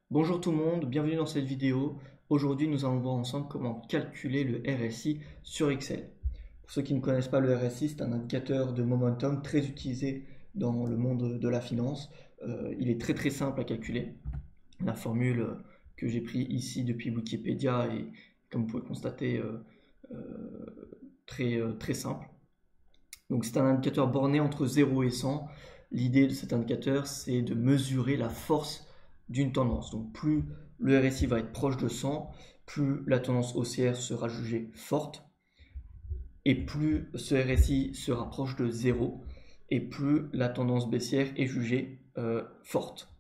Bonjour tout le monde, bienvenue dans cette vidéo. Aujourd'hui, nous allons voir ensemble comment calculer le RSI sur Excel. Pour ceux qui ne connaissent pas le RSI, c'est un indicateur de momentum très utilisé dans le monde de la finance. Il est très simple à calculer. La formule que j'ai prise ici depuis Wikipédia est, comme vous pouvez le constater, très simple. Donc c'est un indicateur borné entre 0 et 100. L'idée de cet indicateur, c'est de mesurer la force d'une tendance. Donc plus le RSI va être proche de 100, plus la tendance haussière sera jugée forte, et plus ce RSI se rapproche de 0, et plus la tendance baissière est jugée forte.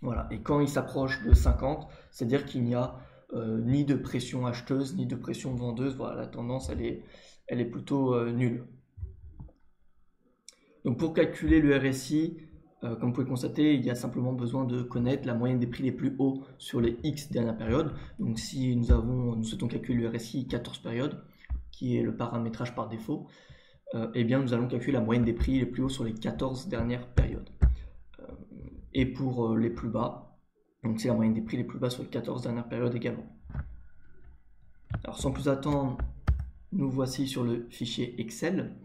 Voilà. Et quand il s'approche de 50, c'est-à-dire qu'il n'y a ni de pression acheteuse, ni de pression vendeuse. Voilà, la tendance, elle est plutôt nulle. Donc pour calculer le RSI, comme vous pouvez constater, il y a simplement besoin de connaître la moyenne des prix les plus hauts sur les X dernières périodes. Donc si nous souhaitons calculer le RSI 14 périodes, qui est le paramétrage par défaut, eh bien nous allons calculer la moyenne des prix les plus hauts sur les 14 dernières périodes. Et pour les plus bas, donc c'est la moyenne des prix les plus bas sur les 14 dernières périodes également. Alors sans plus attendre, nous voici sur le fichier Excel.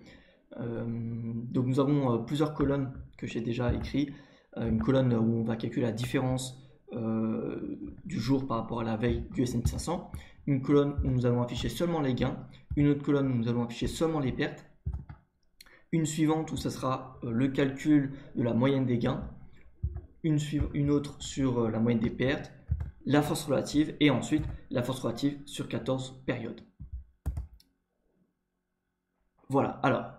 Donc nous avons plusieurs colonnes que j'ai déjà écrites. Une colonne où on va calculer la différence du jour par rapport à la veille du S&P 500. Une colonne où nous allons afficher seulement les gains. Une autre colonne où nous allons afficher seulement les pertes. Une suivante où ce sera le calcul de la moyenne des gains. Une autre sur la moyenne des pertes, la force relative et ensuite la force relative sur 14 périodes. Voilà, alors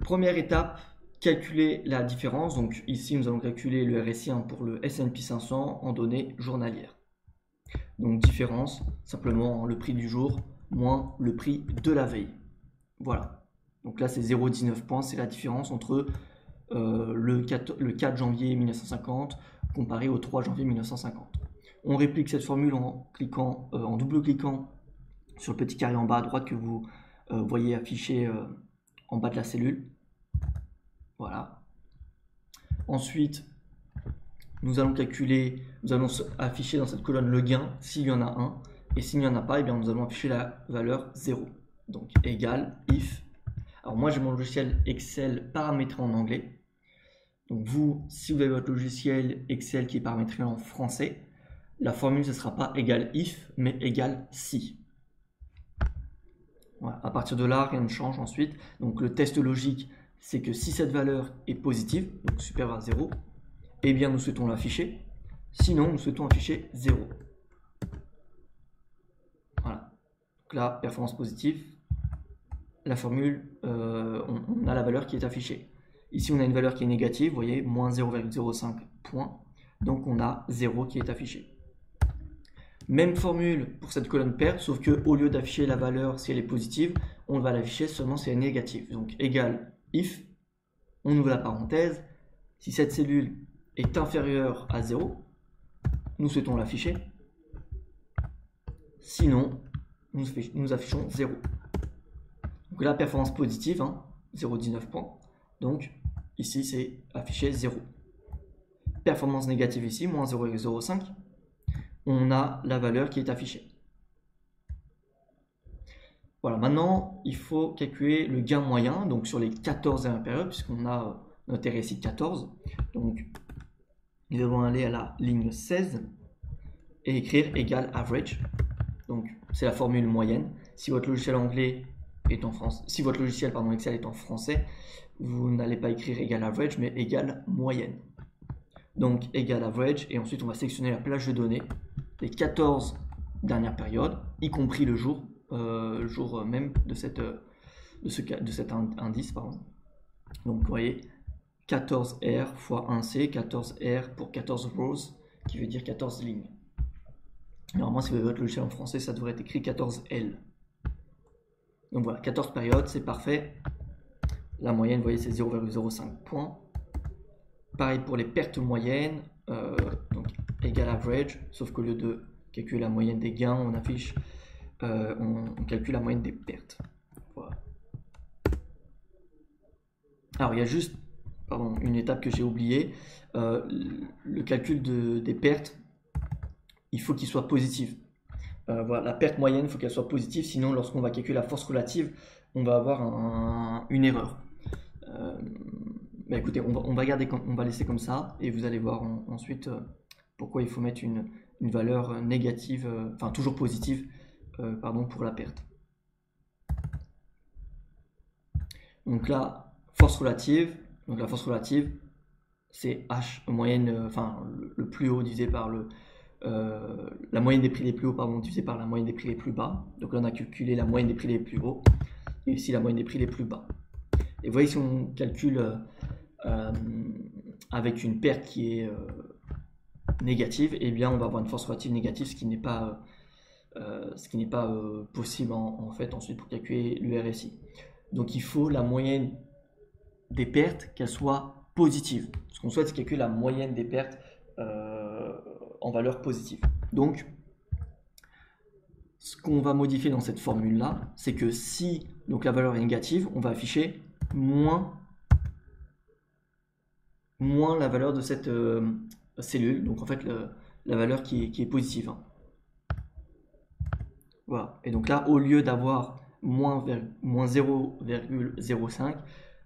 première étape, calculer la différence. Donc ici, nous allons calculer le RSI pour le S&P 500 en données journalières. Donc différence, simplement le prix du jour moins le prix de la veille. Voilà. Donc là, c'est 0,19 points, c'est la différence entre le 4 janvier 1950 comparé au 3 janvier 1950. On réplique cette formule en double-cliquant sur le petit carré en bas à droite que vous voyez affiché en bas de la cellule. Voilà. Ensuite, nous allons afficher dans cette colonne le gain s'il y en a un. Et s'il n'y en a pas, eh bien, nous allons afficher la valeur 0. Donc égal if. Alors moi j'ai mon logiciel Excel paramétré en anglais. Donc vous, si vous avez votre logiciel Excel qui est paramétré en français, la formule ce ne sera pas égal if, mais égal si. Voilà. À partir de là, rien ne change ensuite. Donc le test logique, c'est que si cette valeur est positive, donc supérieure à 0, eh bien nous souhaitons l'afficher. Sinon, nous souhaitons afficher 0. Voilà. Donc là, performance positive, la formule, on a la valeur qui est affichée. Ici, on a une valeur qui est négative, vous voyez, moins 0,05 points. Donc on a 0 qui est affiché. Même formule pour cette colonne perte, sauf qu'au lieu d'afficher la valeur si elle est positive, on va l'afficher seulement si elle est négative. Donc égal if, on ouvre la parenthèse, si cette cellule est inférieure à 0, nous souhaitons l'afficher. Sinon, nous affichons 0. Donc là, performance positive, 0,19 points. Donc ici, c'est affiché 0. Performance négative ici, moins 0,05. On a la valeur qui est affichée. Voilà, maintenant, il faut calculer le gain moyen, donc sur les 14 dernières périodes, puisqu'on a notre RSI 14. Donc, nous allons aller à la ligne 16 et écrire égal average. Donc, c'est la formule moyenne. Si votre logiciel anglais est en France, si votre logiciel Excel est en français, vous n'allez pas écrire égal average, mais égal moyenne. Donc, égal average, et ensuite on va sélectionner la plage de données des 14 dernières périodes, y compris le jour même de cet indice. Donc, vous voyez, 14R fois 1C, 14R pour 14 rows, qui veut dire 14 lignes. Normalement, si vous avez votre logiciel en français, ça devrait être écrit 14L. Donc voilà, 14 périodes, c'est parfait. La moyenne, vous voyez, c'est 0,05 points. Pareil pour les pertes moyennes, donc égal average, sauf qu'au lieu de calculer la moyenne des gains, on calcule la moyenne des pertes. Voilà. Alors il y a juste pardon, une étape que j'ai oubliée. Le calcul des pertes, il faut qu'il soit positif. Voilà, la perte moyenne, il faut qu'elle soit positive, sinon lorsqu'on va calculer la force relative, on va avoir une erreur. Bah écoutez, on va laisser comme ça, et vous allez voir ensuite pourquoi il faut mettre une valeur négative, enfin toujours positive, pardon, pour la perte. Donc là, force relative, donc la force relative, c'est H moyenne, enfin le plus haut divisé par la moyenne des prix les plus hauts, pardon, divisé par la moyenne des prix les plus bas. Donc là, on a calculé la moyenne des prix les plus hauts, et ici la moyenne des prix les plus bas. Et vous voyez, si on calcule avec une perte qui est négative, eh bien on va avoir une force relative négative, ce qui n'est pas possible en fait ensuite pour calculer le RSI. Donc il faut la moyenne des pertes qu'elle soit positive. Ce qu'on souhaite, c'est calculer la moyenne des pertes en valeur positive. Donc ce qu'on va modifier dans cette formule là, c'est que si donc la valeur est négative, on va afficher moins la valeur de cette cellule, donc en fait la valeur qui est positive. Voilà. Et donc là, au lieu d'avoir moins 0,05,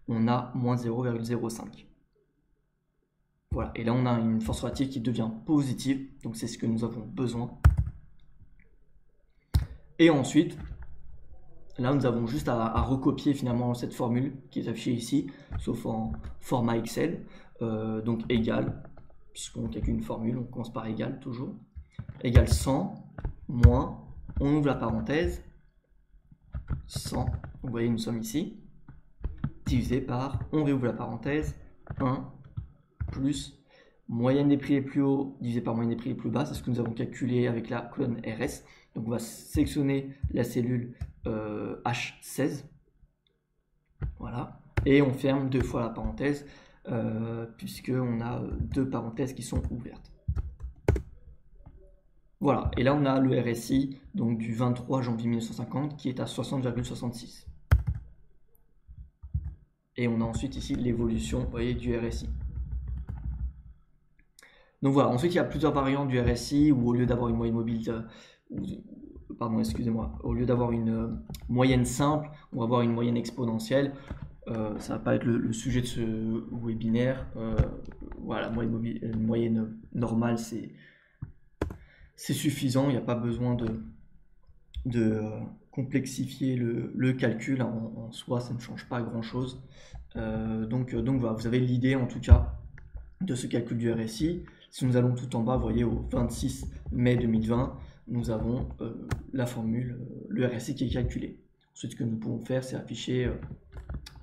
on a moins 0,05. Voilà. Et là, on a une force relative qui devient positive. Donc c'est ce que nous avons besoin. Et ensuite, là, nous avons juste à recopier finalement cette formule qui est affichée ici, sauf en format Excel. Donc égal, puisqu'on calcule une formule, on commence par égal toujours. Égal 100 moins, on ouvre la parenthèse, 100, vous voyez nous sommes ici, divisé par, on réouvre la parenthèse, 1 plus moyenne des prix les plus hauts divisé par moyenne des prix les plus bas, c'est ce que nous avons calculé avec la colonne RS. Donc on va sélectionner la cellule H16, voilà, et on ferme deux fois la parenthèse, puisqu'on a deux parenthèses qui sont ouvertes. Voilà, et là on a le RSI donc du 23 janvier 1950 qui est à 60,66. Et on a ensuite ici l'évolution, vous voyez, du RSI. Donc voilà, ensuite il y a plusieurs variantes du RSI où au lieu d'avoir une moyenne mobile, pardon, excusez-moi, au lieu d'avoir une moyenne simple, on va avoir une moyenne exponentielle. Ça va pas être le sujet de ce webinaire. Voilà, une moyenne normale, c'est suffisant, il n'y a pas besoin de complexifier le calcul en soi, ça ne change pas grand chose. Donc voilà, vous avez l'idée en tout cas de ce calcul du RSI. Si nous allons tout en bas, vous voyez au 26 mai 2020, nous avons la formule, le RSI qui est calculé. Ensuite, ce que nous pouvons faire, c'est afficher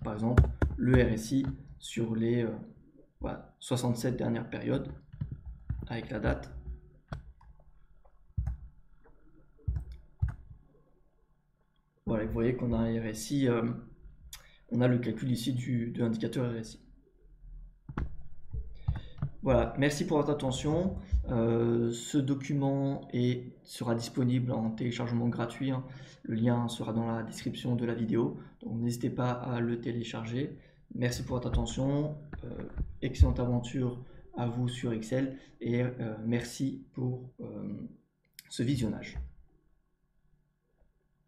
par exemple le RSI sur les 67 dernières périodes avec la date. Voilà, vous voyez qu'on a un RSI, on a le calcul ici de l'indicateur RSI. Voilà, merci pour votre attention. Ce document sera disponible en téléchargement gratuit. Hein. Le lien sera dans la description de la vidéo. Donc n'hésitez pas à le télécharger. Merci pour votre attention. Excellente aventure à vous sur Excel et merci pour ce visionnage.